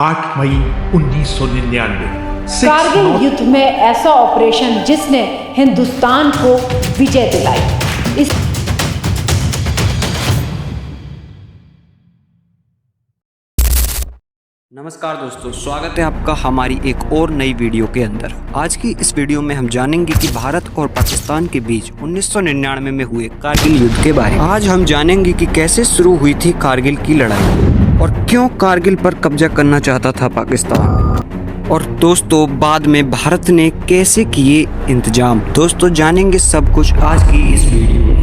8 मई 1999 कारगिल युद्ध में ऐसा ऑपरेशन जिसने हिंदुस्तान को विजय दिलाई। इस नमस्कार दोस्तों, स्वागत है आपका हमारी एक और नई वीडियो के अंदर। आज की इस वीडियो में हम जानेंगे कि भारत और पाकिस्तान के बीच 1999 में हुए कारगिल युद्ध के बारे में। आज हम जानेंगे कि कैसे शुरू हुई थी कारगिल की लड़ाई और क्यों कारगिल पर कब्जा करना चाहता था पाकिस्तान। और दोस्तों बाद में भारत ने कैसे किए इंतजाम। दोस्तों जानेंगे सब कुछ आज की इस वीडियो में।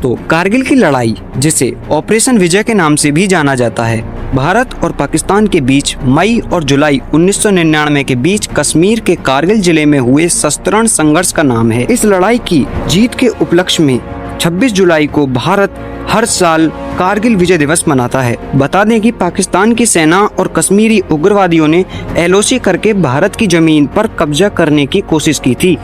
तो कारगिल की लड़ाई, जिसे ऑपरेशन विजय के नाम से भी जाना जाता है, भारत और पाकिस्तान के बीच मई और जुलाई 1999 के बीच कश्मीर के कारगिल जिले में हुए सशस्त्र संघर्ष का नाम है। इस लड़ाई की जीत के उपलक्ष्य में 26 जुलाई को भारत हर साल कारगिल विजय दिवस मनाता है। बता दें कि पाकिस्तान की सेना और कश्मीरी उग्रवादियों ने एलओसी करके भारत की जमीन पर कब्जा करने की कोशिश की थी।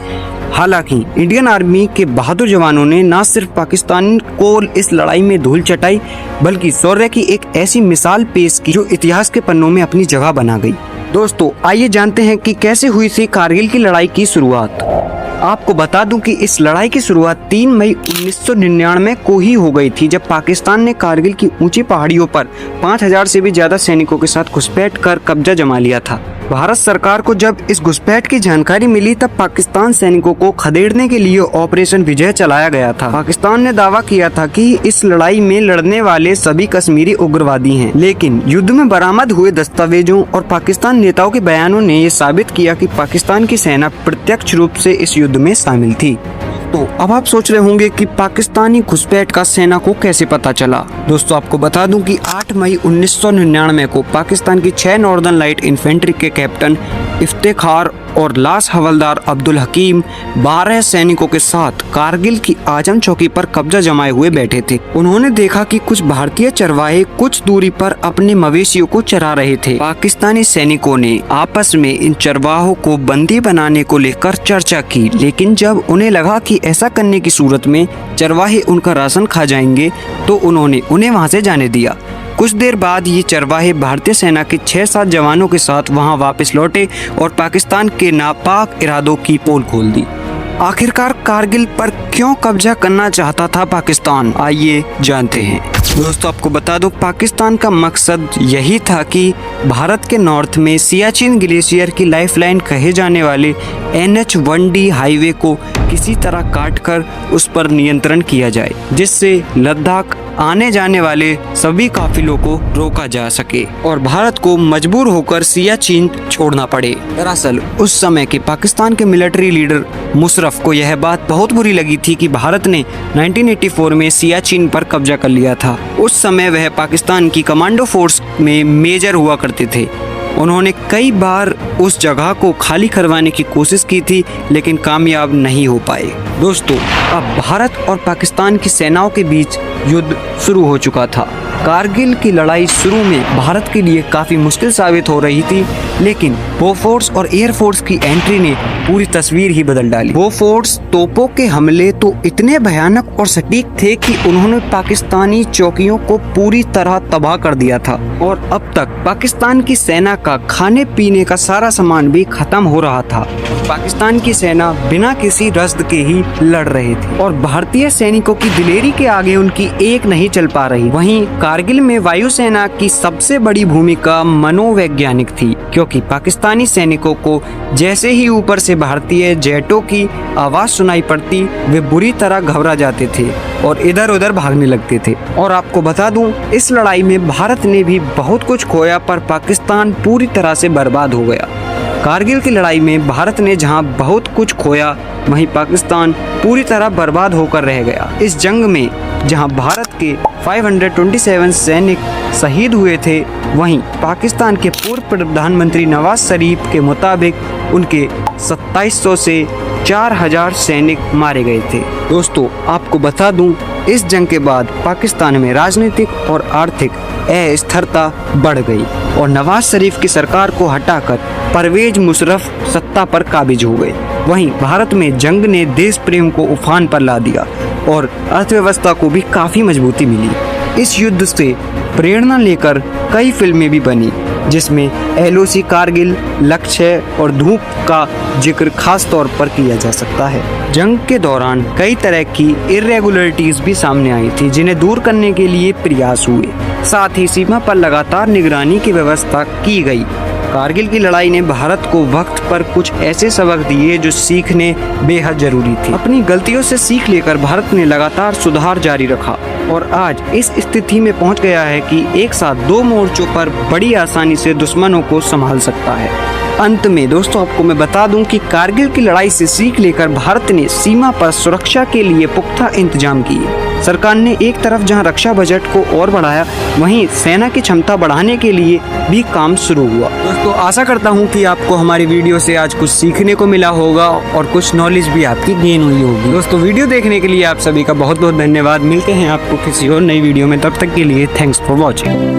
हालांकि इंडियन आर्मी के बहादुर जवानों ने न सिर्फ पाकिस्तान को इस लड़ाई में धूल चटाई, बल्कि शौर्य की एक ऐसी मिसाल पेश की जो इतिहास के पन्नों में अपनी जगह बना गई। दोस्तों आइए जानते हैं कि कैसे हुई थी कारगिल की लड़ाई की शुरुआत। आपको बता दूं कि इस लड़ाई की शुरुआत 3 मई 1999 को ही हो गई थी, जब पाकिस्तान ने कारगिल की ऊंची पहाड़ियों पर 5000 से भी ज्यादा सैनिकों के साथ घुसपैठ कर कब्जा जमा लिया था। भारत सरकार को जब इस घुसपैठ की जानकारी मिली, तब पाकिस्तान सैनिकों को खदेड़ने के लिए ऑपरेशन विजय चलाया गया था। पाकिस्तान ने दावा किया था कि इस लड़ाई में लड़ने वाले सभी कश्मीरी उग्रवादी हैं, लेकिन युद्ध में बरामद हुए दस्तावेजों और पाकिस्तान नेताओं के बयानों ने ये साबित किया कि पाकिस्तान की सेना प्रत्यक्ष रूप से इस युद्ध में शामिल थी। तो अब आप सोच रहे होंगे कि पाकिस्तानी घुसपैठ का सेना को कैसे पता चला। दोस्तों आपको बता दूं कि 8 मई 1999 को पाकिस्तान की 6 नॉर्दर्न लाइट इन्फेंट्री के कैप्टन इफ्तेखार और लास हवलदार अब्दुल हकीम 12 सैनिकों के साथ कारगिल की आजम चौकी पर कब्जा जमाए हुए बैठे थे। उन्होंने देखा कि कुछ भारतीय चरवाहे कुछ दूरी पर अपने मवेशियों को चरा रहे थे। पाकिस्तानी सैनिकों ने आपस में इन चरवाहों को बंदी बनाने को लेकर चर्चा की, लेकिन जब उन्हें लगा कि ऐसा करने की सूरत में चरवाहे उनका राशन खा जाएंगे, तो उन्होंने उन्हें वहां से जाने दिया। कुछ देर बाद ये चरवाहे भारतीय सेना के 6-7 जवानों के साथ वहां वापस लौटे और पाकिस्तान के नापाक इरादों की पोल खोल दी। आखिरकार कारगिल पर क्यों कब्जा करना चाहता था पाकिस्तान, आइए जानते हैं। दोस्तों आपको बता दो, पाकिस्तान का मकसद यही था कि भारत के नॉर्थ में सियाचिन ग्लेशियर की लाइफलाइन कहे जाने वाले NH-1D हाईवे को किसी तरह काटकर उस पर नियंत्रण किया जाए, जिससे लद्दाख आने जाने वाले सभी काफिलों को रोका जा सके और भारत को मजबूर होकर सियाचिन छोड़ना पड़े। दरअसल उस समय के पाकिस्तान के मिलिट्री लीडर मुशर्रफ को यह बात बहुत बुरी लगी थी कि भारत ने 1984 में सियाचिन पर कब्जा कर लिया था। उस समय वह पाकिस्तान की कमांडो फोर्स में मेजर हुआ करते थे। उन्होंने कई बार उस जगह को खाली करवाने की कोशिश की थी, लेकिन कामयाब नहीं हो पाए। दोस्तों अब भारत और पाकिस्तान की सेनाओं के बीच युद्ध शुरू हो चुका था। कारगिल की लड़ाई शुरू में भारत के लिए काफी मुश्किल साबित हो रही थी, लेकिन बोफोर्स और एयरफोर्स की एंट्री ने पूरी तस्वीर ही बदल डाली। बोफोर्स तोपों के हमले तो इतने भयानक और सटीक थे कि उन्होंने पाकिस्तानी चौकियों को पूरी तरह तबाह कर दिया था और अब तक पाकिस्तान की सेना का खाने पीने का सारा सामान भी खत्म हो रहा था। पाकिस्तान की सेना बिना किसी रसद के ही लड़ रहे थे और भारतीय सैनिकों की दिलेरी के आगे उनकी एक नहीं चल पा रही। वहीं कारगिल में वायुसेना की सबसे बड़ी भूमिका मनोवैज्ञानिक थी, क्योंकि पाकिस्तानी सैनिकों को जैसे ही ऊपर से भारतीय जेटों की आवाज सुनाई पड़ती, वे बुरी तरह घबरा जाते थे और इधर उधर भागने लगते थे। और आपको बता दूं, इस लड़ाई में भारत ने भी बहुत कुछ खोया, पर पाकिस्तान पूरी तरह से बर्बाद हो गया। कारगिल की लड़ाई में भारत ने जहां बहुत कुछ खोया, वहीं पाकिस्तान पूरी तरह बर्बाद होकर रह गया। इस जंग में जहां भारत के 527 सैनिक शहीद हुए थे, वहीं पाकिस्तान के पूर्व प्रधानमंत्री नवाज शरीफ के मुताबिक उनके 2700 से 4000 सैनिक मारे गए थे। दोस्तों आपको बता दूं, इस जंग के बाद पाकिस्तान में राजनीतिक और आर्थिक अस्थिरता बढ़ गई और नवाज शरीफ की सरकार को हटाकर परवेज मुशर्रफ सत्ता पर काबिज हो गए। वहीं भारत में जंग ने देश प्रेम को उफान पर ला दिया और अर्थव्यवस्था को भी काफी मजबूती मिली। इस युद्ध से प्रेरणा लेकर कई फिल्में भी बनी, जिसमें LOC कारगिल, लक्ष्य और धूप का जिक्र खास तौर पर किया जा सकता है। जंग के दौरान कई तरह की इरेगुलरिटीज भी सामने आई थी, जिन्हें दूर करने के लिए प्रयास हुए। साथ ही सीमा पर लगातार निगरानी की व्यवस्था की गई। कारगिल की लड़ाई ने भारत को वक्त पर कुछ ऐसे सबक दिए जो सीखने बेहद जरूरी थे। अपनी गलतियों से सीख लेकर भारत ने लगातार सुधार जारी रखा और आज इस स्थिति में पहुंच गया है कि एक साथ 2 मोर्चों पर बड़ी आसानी से दुश्मनों को संभाल सकता है। अंत में दोस्तों आपको मैं बता दूं कि कारगिल की लड़ाई से सीख लेकर भारत ने सीमा पर सुरक्षा के लिए पुख्ता इंतजाम किए। सरकार ने एक तरफ जहां रक्षा बजट को और बढ़ाया, वहीं सेना की क्षमता बढ़ाने के लिए भी काम शुरू हुआ। दोस्तों आशा करता हूं कि आपको हमारी वीडियो से आज कुछ सीखने को मिला होगा और कुछ नॉलेज भी आपकी गेन हुई होगी। दोस्तों वीडियो देखने के लिए आप सभी का बहुत बहुत धन्यवाद। मिलते हैं आपको किसी और नई वीडियो में, तब तक के लिए थैंक्स फॉर वॉचिंग।